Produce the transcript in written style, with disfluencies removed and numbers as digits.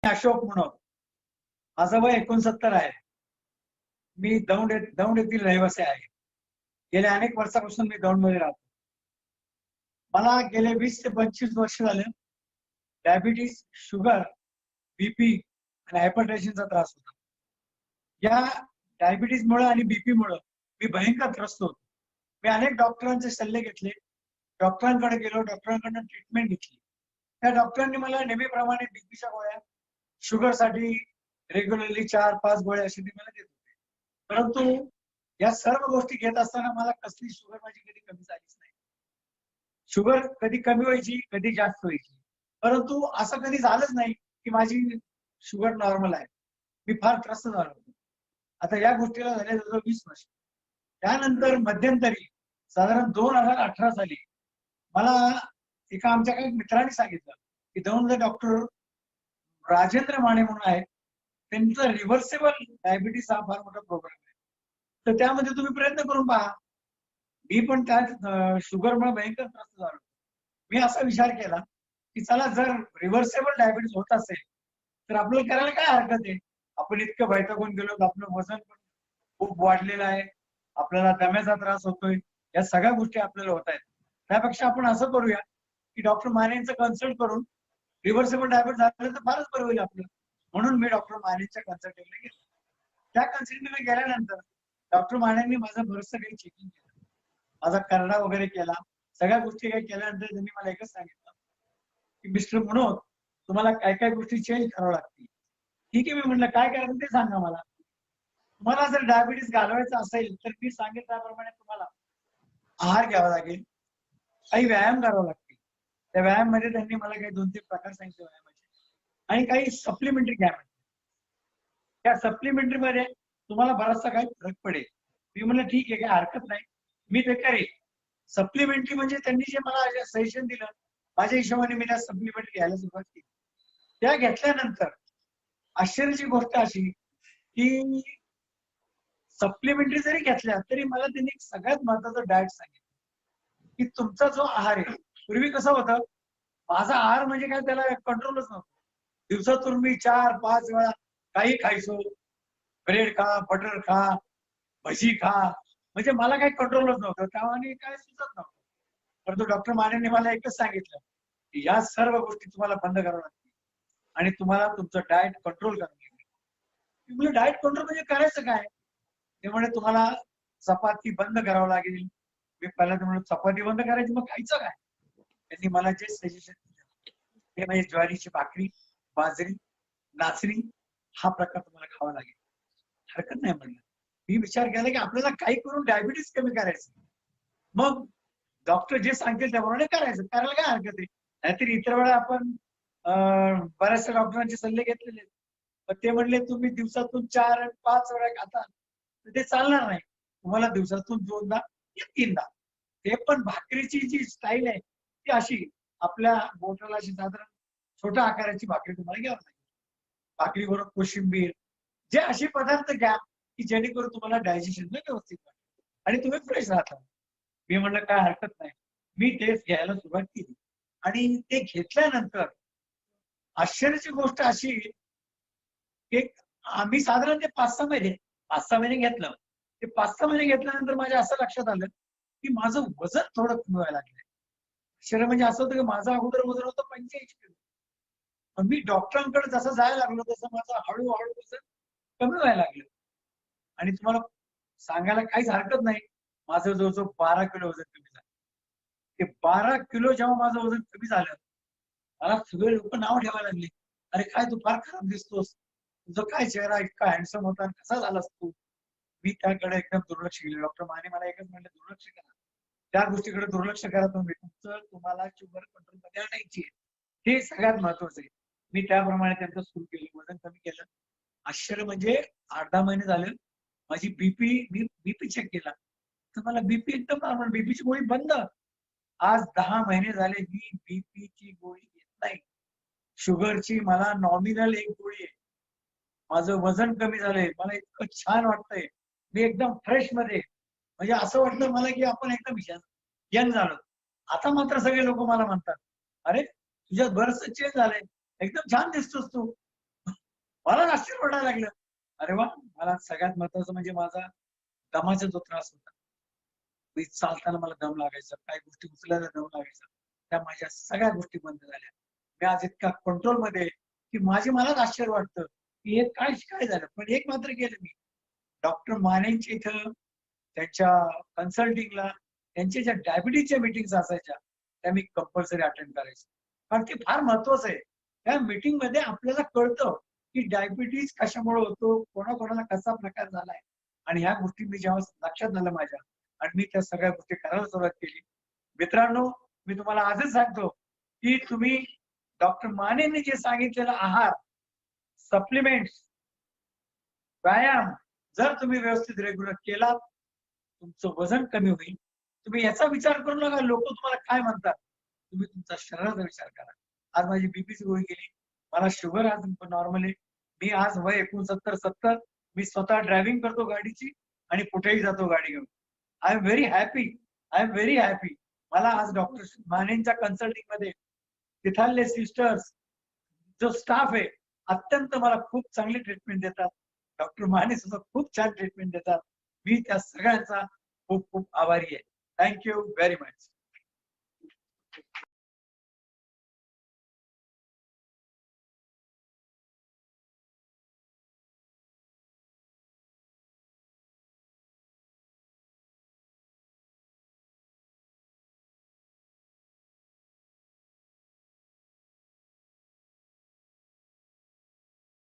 अशोक म्हणून, माझं वय 69 आहे. मी दौंड येथील रहिवासी आहे. गेल्या अनेक वर्षापासून मी दौंडमध्ये राहतो. मला गेले 20 ते 25 वर्ष झाले डायबिटीज, शुगर, बीपी आणि हायपरटेन्शनचा त्रास होता. या डायबिटीजमुळे आणि बीपीमुळे मी भयंकर त्रस्त होतो. मी अनेक डॉक्टरांचे सल्ले घेतले, डॉक्टरांकडे गेलो, डॉक्टरांकडून ट्रीटमेंट घेतली. त्या डॉक्टरांनी मला नेहमीप्रमाणे बीपीच्या गोळ्या, शुगरसाठी रेग्युलरली 4-5 गोळ्या अशी ती मला देत होते. परंतु या सर्व गोष्टी घेत असताना मला कसली शुगर माझी कधी कमी झालीच नाही. शुगर कधी कमी व्हायची, कधी जास्त व्हायची, परंतु असं कधी झालंच नाही की माझी शुगर नॉर्मल आहे. मी फार त्रस्त झालो होतो. आता या गोष्टीला झाले जवळ 20 वर्ष. त्यानंतर मध्यंतरी साधारण 2018 साली मला एका आमच्या काही मित्रांनी सांगितलं की दौंडचे डॉक्टर राजेंद्र माने म्हणून आहेत, त्यांचा रिव्हर्सेबल डायबिटीस हा फार मोठा प्रोग्राम आहे, तर त्यामध्ये तुम्ही प्रयत्न करून पहा. मी पण त्या शुगरमुळे भयंकर त्रस्त झालो. मी असा विचार केला की चला, जर रिव्हर्सेबल डायबिटीस होत असेल तर आपल्याला करायला काय हरकत आहे. आपण इतकं वैतागून गेलो, आपलं वजन पण खूप वाढलेलं आहे, आपल्याला दम्याचा त्रास होतोय, या सगळ्या गोष्टी आपल्याला होत आहेत. त्यापेक्षा आपण असं करूया की डॉक्टर मानेंचं कन्सल्ट करून रिव्हर्सेबल डायबिटीस झालं तर फारच बरं होईल आपलं. म्हणून मी डॉक्टर मानेंच्या कन्सल्टिंगला गेलो. त्या कन्सल्टिंगला गेल्यानंतर डॉक्टर मानेंनी माझं बरंचसं काही चेकिंग केलं, माझा करडा वगैरे केला, सगळ्या गोष्टी काही केल्यानंतर त्यांनी मला एकच सांगितलं की मिस्टर मनोज, तुम्हाला काय काय गोष्टी चेंज कराव्या लागतील. ठीक आहे, मी म्हटलं काय करायचं ते सांगा मला. तुम्हाला जर डायबिटीस घालवायचा असेल तर मी सांगेल त्याप्रमाणे तुम्हाला आहार घ्यावा लागेल, काही व्यायाम करावा लागतील. त्या व्यायाम मध्ये त्यांनी मला काही 2-3 प्रकार सांगितले व्यायामाचे, आणि काही सप्लिमेंटरी घ्या म्हटलं. त्या सप्लिमेंटरी मध्ये तुम्हाला बराचसा काही फरक पडेल. मी म्हणलं ठीक आहे, काही हरकत नाही, मी ते करेल. सप्लिमेंटरी म्हणजे त्यांनी जे मला सजेशन दिलं, माझ्या हिशोबाने मी त्या सप्लिमेंटरी घ्यायला सुरुवात केली. त्या घेतल्यानंतर आश्चर्याची गोष्ट अशी की सप्लिमेंटरी जरी घेतल्या तरी मला त्यांनी सगळ्यात महत्वाचं डाएट सांगितलं की तुमचा जो आहार आहे, पूर्वी कसं होतं, माझा आहार म्हणजे काय त्याला कंट्रोलच नव्हतं. दिवसातून मी 4-5 वेळा काही खायचो, ब्रेड खा, बटर खा, भजी खा, म्हणजे मला काही कंट्रोलच नव्हतं, त्यामुळे काय सुचत नव्हतं. परंतु डॉक्टर मानेंनी मला एकच सांगितलं की या सर्व गोष्टी तुम्हाला बंद कराव्या लागतील आणि तुम्हाला तुमचं डाएट कंट्रोल करावं लागेल. मी म्हणजे डाएट कंट्रोल म्हणजे करायचं काय. ते म्हणजे तुम्हाला चपाती बंद करावं लागेल. मी पहिल्यांदा म्हणून चपाती बंद करायची, मग खायचं काय. त्यांनी मला जे सजेशन दिलं ते म्हणजे ज्वारीची भाकरी, बाजरी, नाचणी हा प्रकार तुम्हाला खावा लागेल. हरकत नाही म्हणलं. मी विचार केला की आपल्याला काही करून डायबिटीस कमी करायचं, मग डॉक्टर जे सांगतील त्याप्रमाणे करायचं, करायला काय हरकत आहे. नाहीतर इतर वेळा आपण बऱ्याचशा डॉक्टरांचे सल्ले घेतलेले, पण ते म्हणले तुम्ही दिवसातून 4-5 वेळा खाता तर ते चालणार नाही. तुम्हाला दिवसातून 2दा या 3दा, ते पण भाकरीची जी स्टाईल आहे ती अशी आपल्या बोटाला अशी साधारण छोट्या आकाराची भाकरी तुम्हाला घ्यावी लागेल. भाकरीबरोबर कोशिंबीर, जे असे पदार्थ घ्या की जेणेकरून तुम्हाला डायजेशन व्यवस्थित वाटेल आणि तुम्ही फ्रेश राहता. मी म्हणलं काय हरकत नाही. मी तेच घ्यायला सुरुवात केली आणि ते घेतल्यानंतर आश्चर्याची गोष्ट अशी की आम्ही साधारण ते 5-6 महिने घेतलं. ते 5-6 महिने घेतल्यानंतर माझ्या असं लक्षात आलं की माझं वजन थोडं कमी व्हायला लागलं. आश्चर्य म्हणजे असं होतं की माझं अगोदर वजन होतं 85 किलो. पण मी डॉक्टरांकडे जसं जायला लागलो तसं माझं हळूहळू वजन कमी व्हायला लागलं. आणि तुम्हाला सांगायला काहीच हरकत नाही, माझं जवळजवळ 12 किलो वजन कमी झालं. ते 12 किलो जेव्हा माझं वजन कमी झालं, मला सगळे लोक नाव ठेवायला लागले, अरे काय तू फार खराब दिसतोस, तुझा काय चेहरा इतका हँडसम होता, कसा झालास तू. मी त्याकडे एकदम दुर्लक्ष केलं. डॉक्टर माने मला एकच म्हणलं, दुर्लक्ष करा, त्या गोष्टीकडे दुर्लक्ष करा तुम्ही, तुम्हाला शुगर कंट्रोल मध्ये आणायची आहे, हे सगळ्यात महत्वाचं आहे. मी त्याप्रमाणे त्यांचं सुरू केलं, वजन कमी केलं. आश्चर्य म्हणजे 8-10 महिने झाले, माझी बीपी चेक केला तर मला बीपी एकदम नॉर्मल, बीपीची गोळी बंद. आज 10 महिने झाले मी बीपीची गोळी घेत नाही. शुगरची मला नॉमिनल एक गोळी आहे. माझं वजन कमी झालंय, मला इतकं छान वाटतंय, मी एकदम फ्रेश मध्ये, म्हणजे असं वाटलं मला की आपण एकदम यंग झालो. आता मात्र सगळे लोक मला म्हणतात, अरे तुझ्यात बरंच चेंज झालंय, एकदम छान दिसतोस तू. मला आश्चर्य वाटायला लागलं. अरे वा, मला सगळ्यात महत्वाचं म्हणजे माझा दमाचा जो त्रास होता, मी चालताना मला दम लागायचा, काही गोष्टी उचलायला दम लागायचा, त्या माझ्या सगळ्या गोष्टी बंद झाल्या. मी आज इतका कंट्रोल मध्ये आहे, की मलाच आश्चर्य वाटतं की हे काय झालं. पण एक मात्र केलं मी, डॉक्टर मानेंच्या इथं त्यांच्या कन्सल्टिंगला त्यांच्या ज्या डायबिटीजच्या मीटिंग्स असायच्या त्या मी कंपल्सरी अटेंड करायचो. कारण ते फार महत्वाचं आहे. त्या मीटिंग मध्ये आपल्याला कळतं की डायबिटीज कशामुळे होतो, कोणाकोणाला कसा प्रकार झालाय. आणि ह्या गोष्टी मी जेव्हा लक्षात आलं माझ्या, आणि मी त्या सगळ्या गोष्टी करायला सुरुवात केली. मित्रांनो, मी तुम्हाला आजच सांगतो की तुम्ही डॉक्टर मानेंनी जे सांगितलेला आहार, सप्लिमेंट्स, व्यायाम जर तुम्ही व्यवस्थित रेग्युलर केला, तुमचं वजन कमी होईल. तुम्ही याचा विचार करू नका लोक तुम्हाला काय म्हणतात, तुम्ही तुमचा शरीराचा विचार करा. आज माझी बीपीची गोळी गेली, मला शुगर आज नॉर्मल आहे. मी आज वय 69-70, मी स्वतः ड्रायव्हिंग करतो गाडीची आणि कुठेही जातो गाडी घेऊन. I am very happy. I am very happy. मला आज डॉक्टर मानेंच्या कन्सल्टिंग मध्ये तिथाले सिस्टर्स, जो स्टाफ आहे, अत्यंत मला खूप चांगली ट्रीटमेंट देतात. डॉक्टर माने सुद्धा खूप छान ट्रीटमेंट देतात. मी त्या सगळ्यांचा खूप खूप आभारी आहे. Thank you very much.